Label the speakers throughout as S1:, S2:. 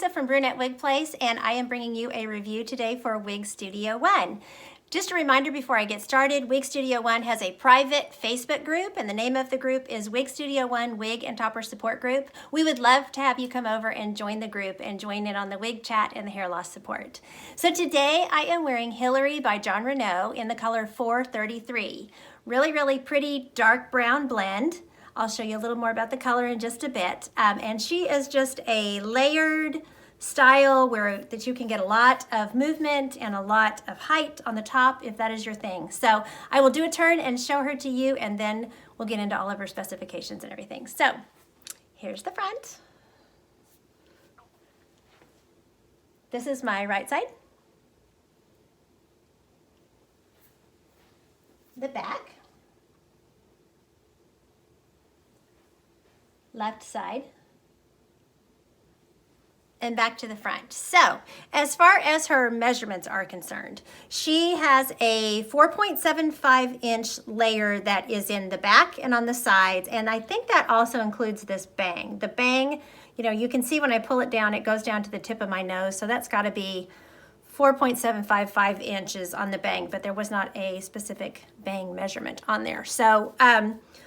S1: Lisa from Brunette Wig Place, and I am bringing you a review today for Wig Studio One. Just a reminder before I get started, Wig Studio One has a private Facebook group, and the name of the group is Wig Studio One Wig and Topper Support Group. We would love to have you come over and join the group and join in on the wig chat and the hair loss support. So today I am wearing Hillary by Jon Renau in the color 433. Really pretty dark brown blend. I'll show you a little more about the color in just a bit. And she is just a layered style that you can get a lot of movement and a lot of height on the top if that is your thing. So I will do a turn and show her to you, and then we'll get into all of her specifications and everything. So here's the front. This is my right side. The back. Left side, and back to the front. So as far as her measurements are concerned, she has a 4.75 inch layer that is in the back and on the sides, and I think that also includes this bang. The bang, you know, you can see when I pull it down, it goes down to the tip of my nose, so that's got to be 4.755 inches on the bang, but there was not a specific bang measurement on there. So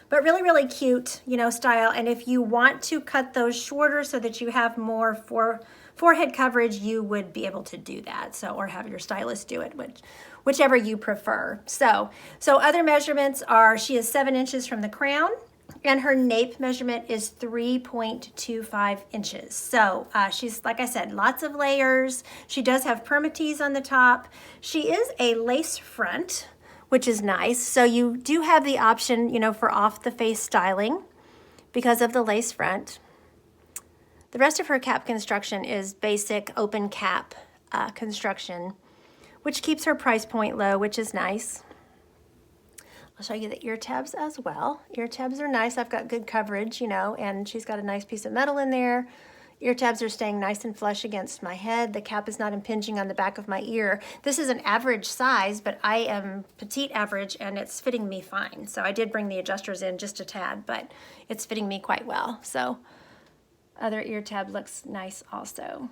S1: but really cute, you know, style. And if you want to cut those shorter so that you have more forehead coverage, you would be able to do that. So, or have your stylist do it, whichever you prefer. So other measurements are, she is 7 inches from the crown, and her nape measurement is 3.25 inches. So she's, like I said, lots of layers. She does have permatease on the top. She is a lace front, which is nice. So you do have the option, you know, for off the face styling because of the lace front. The rest of her cap construction is basic open cap construction, which keeps her price point low, which is nice. I'll show you the ear tabs as well. Ear tabs are nice. I've got good coverage, you know, and she's got a nice piece of metal in there. Ear tabs are staying nice and flush against my head. The cap is not impinging on the back of my ear. This is an average size, but I am petite average and it's fitting me fine. So I did bring the adjusters in just a tad, but it's fitting me quite well. So other ear tab looks nice also.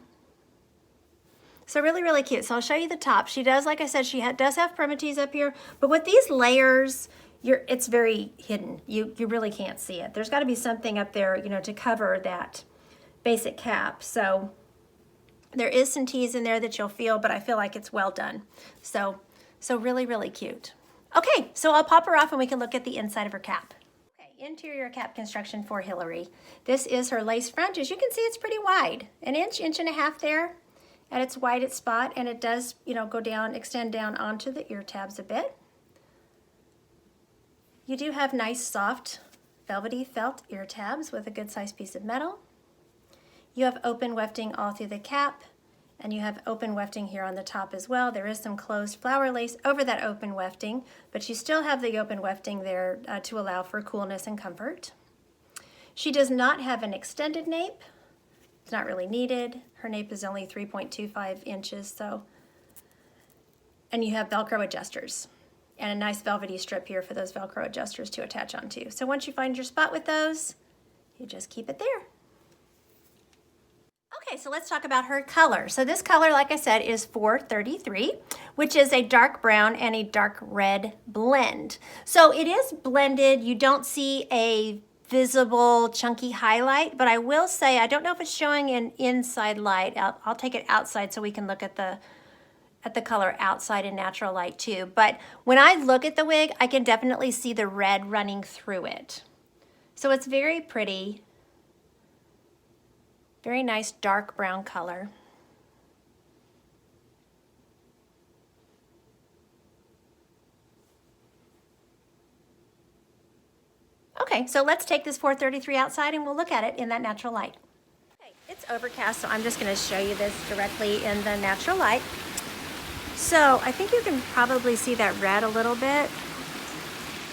S1: So really cute. So I'll show you the top. She does, like I said, she does have permatease up here, but with these layers, it's very hidden. You really can't see it. There's got to be something up there, you know, to cover that basic cap. So there is some tease in there that you'll feel, but I feel like it's well done. So really cute. Okay, so I'll pop her off and we can look at the inside of her cap. Okay, interior cap construction for Hillary. This is her lace front. As you can see, it's pretty wide. An inch and a half there at its widest spot, and it does, you know, go down, extend down onto the ear tabs a bit. You do have nice, soft, velvety felt ear tabs with a good sized piece of metal. You have open wefting all through the cap, and you have open wefting here on the top as well. There is some closed flower lace over that open wefting, but you still have the open wefting there to allow for coolness and comfort. She does not have an extended nape. It's not really needed. Her nape is only 3.25 inches, so. And you have Velcro adjusters and a nice velvety strip here for those Velcro adjusters to attach onto. So once you find your spot with those, you just keep it there. Okay, so let's talk about her color. So this color, like I said, is 433, which is a dark brown and a dark red blend. So it is blended. You don't see a visible chunky highlight, but I will say, I don't know if it's showing in inside light. I'll take it outside so we can look at the color outside in natural light too. But when I look at the wig, I can definitely see the red running through it. So it's very pretty. Very nice dark brown color. Okay, so let's take this 433 outside and we'll look at it in that natural light. Okay, it's overcast, so I'm just going to show you this directly in the natural light. So I think you can probably see that red a little bit.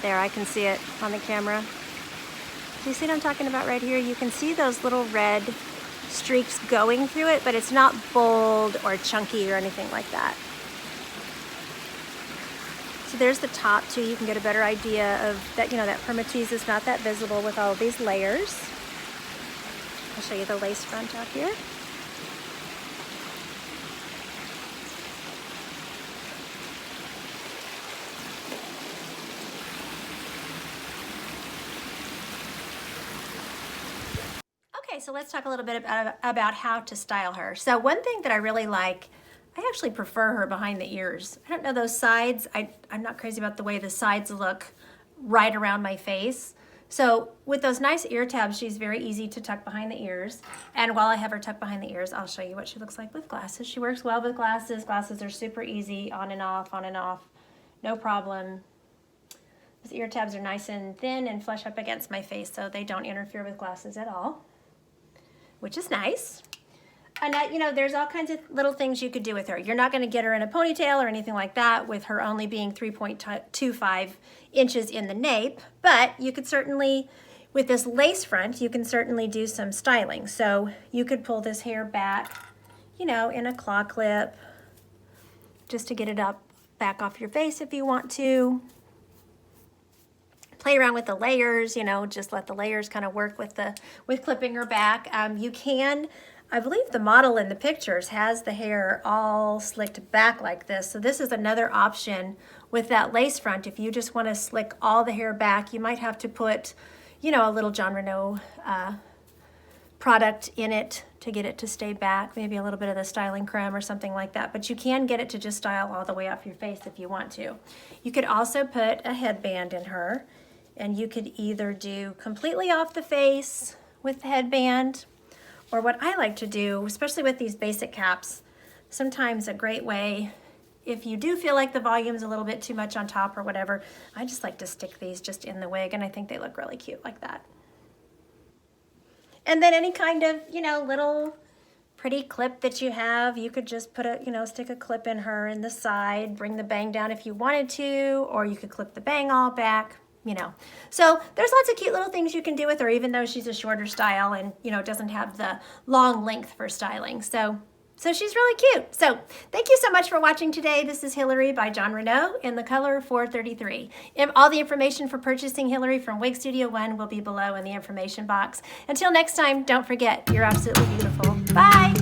S1: There, I can see it on the camera. Do you see what I'm talking about right here? You can see those little red streaks going through it, but it's not bold or chunky or anything like that. So there's the top too. You can get a better idea of that, you know, that permatease is not that visible with all of these layers. I'll show you the lace front out here. Okay, so let's talk a little bit about how to style her. So one thing that I really like, I actually prefer her behind the ears. I don't know, those sides, I'm not crazy about the way the sides look right around my face. So with those nice ear tabs, she's very easy to tuck behind the ears. And while I have her tucked behind the ears, I'll show you what she looks like with glasses. She works well with glasses. Glasses are super easy, on and off, no problem. Those ear tabs are nice and thin and flush up against my face, so they don't interfere with glasses at all, which is nice. And you know, there's all kinds of little things you could do with her. You're not going to get her in a ponytail or anything like that, with her only being 3.25 inches in the nape, but you could certainly, with this lace front, you can certainly do some styling. So you could pull this hair back, you know, in a claw clip, just to get it up back off your face if you want to. Play around with the layers, you know, just let the layers kind of work with clipping her back. You can, I believe the model in the pictures has the hair all slicked back like this. So this is another option with that lace front. If you just want to slick all the hair back, you might have to put, you know, a little Jon Renau product in it to get it to stay back, maybe a little bit of the styling creme or something like that. But you can get it to just style all the way off your face if you want to. You could also put a headband in her, and you could either do completely off the face with the headband, or what I like to do, especially with these basic caps, sometimes a great way, if you do feel like the volume's a little bit too much on top or whatever, I just like to stick these just in the wig, and I think they look really cute like that. And then any kind of, you know, little pretty clip that you have, you could just put a, you know, stick a clip in her in the side, bring the bang down if you wanted to, or you could clip the bang all back. You know, so there's lots of cute little things you can do with her, even though she's a shorter style and, you know, doesn't have the long length for styling. So she's really cute. So thank you so much for watching today. This is Hillary by Jon Renau in the color 433. All the information for purchasing Hillary from Wig Studio One will be below in the information box. Until next time, don't forget, you're absolutely beautiful. Bye.